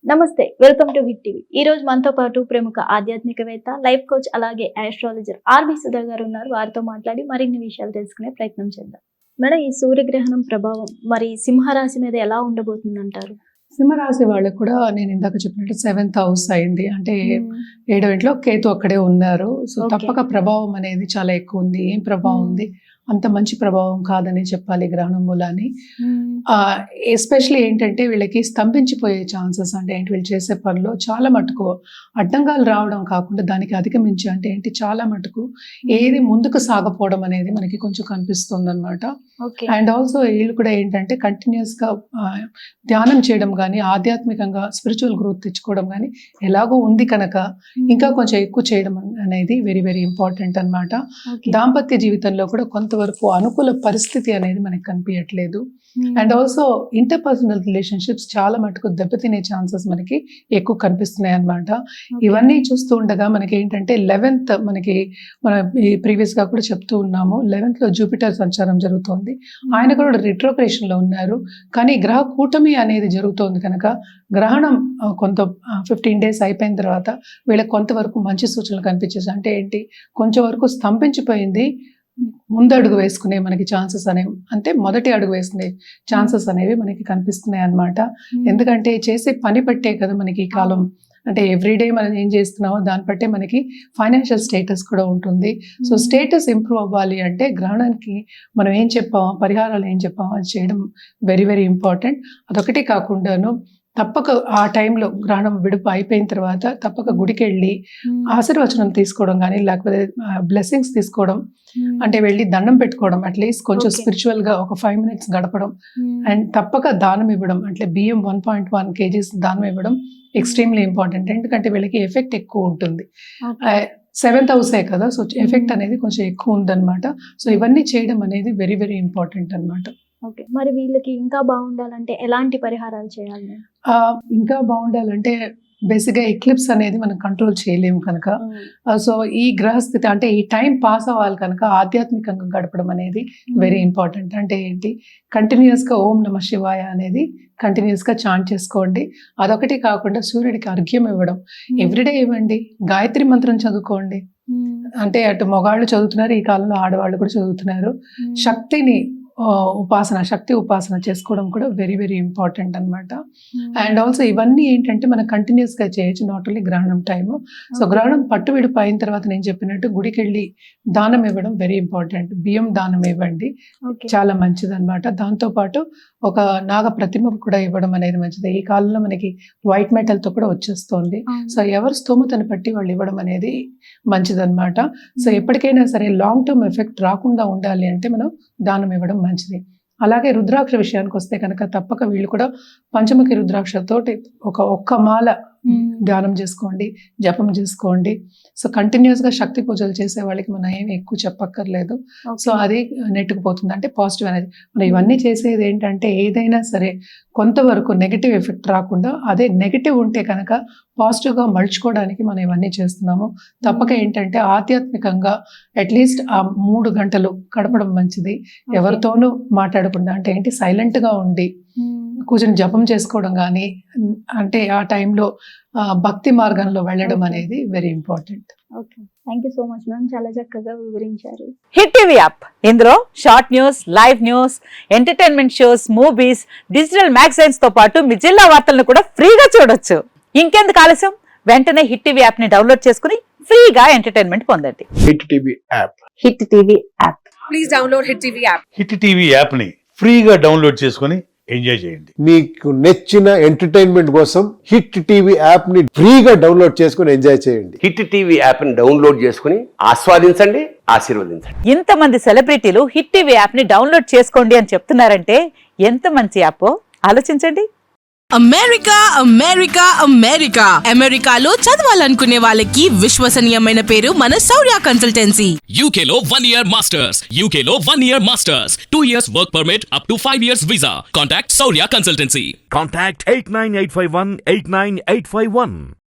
నమస్తే, welcome to hit TV. ఈ రోజు మనతో పాటు ప్రముఖ ఆధ్యాత్మికవేత్త, లైఫ్ కోచ్, అలాగే ఆస్ట్రాలజర్ ఆర్బి సుధా గారు ఉన్నారు. వారితో మాట్లాడి మరిన్ని విషయాలు తెలుసుకునే ప్రయత్నం చేద్దాం. మేడం, ఈ సూర్యగ్రహణం ప్రభావం మరి సింహరాశి మీద ఎలా ఉండబోతుంది అంటారు? సింహరాశి వాళ్ళకు కూడా నేను ఇందాక చెప్పినట్టు 7th హౌస్ అయింది. అంటే 7వ ఇంట్లో కేతు అక్కడే ఉన్నారు. సో తప్పక ప్రభావం అనేది చాలా ఎక్కువ ఉంది. ఏం ప్రభావం ఉంది? అంత మంచి ప్రభావం కాదని చెప్పాలి గ్రహణం మూలాన్ని. ఎస్పెషలీ ఏంటంటే వీళ్ళకి స్తంభించిపోయే ఛాన్సెస్, అంటే ఏంటి వీళ్ళు చేసే పనిలో చాలా మటుకు అడ్డంగాలు రావడం కాకుండా దానికి అధిగమించి అంటే ఏంటి చాలా మటుకు ఏది ముందుకు సాగపోవడం అనేది మనకి కొంచెం కనిపిస్తుంది అనమాట. అండ్ ఆల్సో వీళ్ళు కూడా ఏంటంటే కంటిన్యూస్గా ధ్యానం చేయడం కానీ ఆధ్యాత్మికంగా స్పిరిచువల్ గ్రోత్ తెచ్చుకోవడం కానీ ఎలాగో ఉంది కనుక ఇంకా కొంచెం ఎక్కువ చేయడం అనేది వెరీ వెరీ ఇంపార్టెంట్ అనమాట. దాంపత్య జీవితంలో కూడా కొంతవరకు అనుకూల పరిస్థితి అనేది మనకి కనిపించట్లేదు. అండ్ ఆల్సో ఇంటర్పర్సనల్ రిలేషన్షిప్స్ చాలా మటుకు దెబ్బతినే ఛాన్సెస్ మనకి ఎక్కువ కనిపిస్తున్నాయి అనమాట. ఇవన్నీ చూస్తూ ఉండగా మనకి ఏంటంటే 11th మనకి మన ప్రీవియస్ గా కూడా చెప్తూ ఉన్నాము, 11th లో జూపిటర్ సంచారం జరుగుతోంది. ఆయన కూడా రిట్రోగ్రేషన్ లో ఉన్నారు. కానీ గ్రహ కూటమి అనేది జరుగుతోంది కనుక గ్రహణం కొంత 15 days అయిపోయిన తర్వాత వీళ్ళకి కొంతవరకు మంచి సూచనలు కనిపించేసి, అంటే ఏంటి కొంచెం వరకు స్తంభించిపోయింది, ముందడుగు వేసుకునే మనకి ఛాన్సెస్ అనేవి, అంటే మొదటి అడుగు వేసుకునే ఛాన్సెస్ అనేవి మనకి కనిపిస్తున్నాయి అన్నమాట. ఎందుకంటే చేసే పని పట్టే కదా మనకి ఈ కాలం, అంటే ఎవ్రీడే మనం ఏం చేస్తున్నామో దాన్ని బట్టే మనకి ఫైనాన్షియల్ స్టేటస్ కూడా ఉంటుంది. సో స్టేటస్ ఇంప్రూవ్ అవ్వాలి అంటే గ్రహణానికి మనం ఏం చెప్పామో, పరిహారాలు ఏం చెప్పామో అది చేయడం వెరీ వెరీ ఇంపార్టెంట్. అదొకటి కాకుండాను తప్పక ఆ టైంలో గ్రహణం విడుపు అయిపోయిన తర్వాత తప్పక గుడికి వెళ్ళి ఆశీర్వచనం తీసుకోవడం కానీ లేకపోతే బ్లెస్సింగ్స్ తీసుకోవడం, అంటే వెళ్ళి దండం పెట్టుకోవడం, అట్లీస్ట్ కొంచెం స్పిరిచువల్ గా ఒక 5 minutes గడపడం. అండ్ తప్పక దానం ఇవ్వడం, అంటే బియ్యం 1.1 kgs దానం ఇవ్వడం ఎక్స్ట్రీమ్లీ ఇంపార్టెంట్. ఎందుకంటే వీళ్ళకి ఎఫెక్ట్ ఎక్కువ ఉంటుంది. 7th హౌసే కదా, సో ఎఫెక్ట్ అనేది కొంచెం ఎక్కువ ఉందన్నమాట. సో ఇవన్నీ చేయడం అనేది వెరీ వెరీ ఇంపార్టెంట్ అనమాట. ఓకే, మరి వీళ్ళకి ఇంకా బాగుండాలంటే ఎలాంటి పరిహారాలు చేయాలి? ఇంకా బాగుండాలంటే బేసిక్గా ఎక్లిప్స్ అనేది మనం కంట్రోల్ చేయలేము కనుక, సో ఈ గ్రహస్థితి అంటే ఈ టైం పాస్ అవ్వాలి కనుక ఆధ్యాత్మికంగా గడపడం అనేది వెరీ ఇంపార్టెంట్. అంటే ఏంటి, కంటిన్యూస్గా ఓం నమ శివాయ అనేది కంటిన్యూస్గా చాంట్ చేసుకోండి. అదొకటి కాకుండా సూర్యుడికి అర్ఘ్యం ఇవ్వడం ఎవ్రీడే ఇవ్వండి. గాయత్రి మంత్రం చదువుకోండి. అంటే అటు మగాళ్ళు చదువుతున్నారు, ఈ కాలంలో ఆడవాళ్ళు కూడా చదువుతున్నారు. శక్తిని శక్తి ఉపాసన చేసుకోవడం కూడా వెరీ వెరీ ఇంపార్టెంట్ అనమాట. అండ్ ఆల్సో ఇవన్నీ ఏంటంటే మనం కంటిన్యూస్ గా చేయొచ్చు, నాట్ ఓన్లీ గ్రహణం టైము. సో గ్రహణం పట్టు విడిపు అయిన తర్వాత నేను చెప్పినట్టు గుడికి వెళ్ళి దానం ఇవ్వడం వెరీ ఇంపార్టెంట్. బియ్యం దానం ఇవ్వండి, చాలా మంచిది అనమాట. దాంతో పాటు ఒక నాగ ప్రతిమ కూడా ఇవ్వడం అనేది మంచిది. ఈ కాలంలో మనకి వైట్ మెటల్ తో కూడా వచ్చేస్తోంది. సో ఎవరి స్తోమతను బట్టి వాళ్ళు ఇవ్వడం అనేది మంచిదన్నమాట. సో ఎప్పటికైనా సరే లాంగ్ టర్మ్ ఎఫెక్ట్ రాకుండా ఉండాలి అంటే మనం దానం ఇవ్వడం మంచిది. అలాగే రుద్రాక్ష విషయానికి వస్తే కనుక తప్పక వీళ్ళు కూడా పంచముఖి రుద్రాక్షతోటి ఒక్క మాల ధ్యానం చేసుకోండి, జపం చేసుకోండి. సో కంటిన్యూస్ గా శక్తి పూజలు చేసే వాళ్ళకి మనం ఏమి ఎక్కువ చెప్పక్కర్లేదు. సో అది నెట్టుకుపోతుంది, అంటే పాజిటివ్ అనేది. మనం ఇవన్నీ చేసేది ఏంటంటే ఏదైనా సరే కొంతవరకు నెగిటివ్ ఎఫెక్ట్ రాకుండా, అదే నెగిటివ్ ఉంటే కనుక పాజిటివ్గా మలుచుకోవడానికి మనం ఇవన్నీ చేస్తున్నాము. తప్పక ఏంటంటే ఆధ్యాత్మికంగా అట్లీస్ట్ ఆ 3 గంటలు గడపడం మంచిది. ఎవరితోనూ మాట్లాడకుండా, అంటే ఏంటి సైలెంట్గా ఉండి కూర్చొని జపం చేసుకోవడం కానీ, అంటే ఆ టైంలో భక్తి మార్గంలో వెళ్ళడం అనేది very important. Okay, thank you so much ma'am, చాలా చక్కగా వివరించారు. హిట్ టీవీ యాప్, ఇందులో short news, live news, entertainment shows, movies, digital magazines తో పాటు మీ జిల్లా వార్తలను కూడా ఫ్రీగా చూడొచ్చు. ఇంకెందుకు ఆలస్యం, వెంటనే హిట్ టీవీ యాప్ ని డౌన్లోడ్ చేసుకుని ఫ్రీగా ఎంటర్టైన్మెంట్ పొందండి. Hit TV app, hit TV app, please download hit TV app. Hit TV app ని ఫ్రీగా డౌన్లోడ్ చేసుకుని ఎంజాయ్ చేయండి. మీకు నచ్చిన ఎంటర్టైన్మెంట్ కోసం హిట్ టీవీ యాప్ ని ఫ్రీగా డౌన్లోడ్ చేసుకుని ఎంజాయ్ చేయండి. హిట్ టీవీ యాప్ ని డౌన్లోడ్ చేసుకుని ఆస్వాదించండి, ఆశీర్వదించండి. ఇంతమంది సెలబ్రిటీలు హిట్ టీవీ యాప్ ని డౌన్లోడ్ చేసుకోండి అని చెప్తున్నారంటే ఎంత మంచి యాప్ ఆలోచించండి. అమెరికా అమెరికా అమెరికా అమెరికాలో చదవాలనుకునే వాళ్ళకి విశ్వసనీయమైన పేరు మన శౌర్య కన్సల్టెన్సీ. UK లో 1 year masters, UK లో 1 year masters, 2 years work permit up to 5 years visa. Contact Saurya Consultancy. Contact 89851 89851.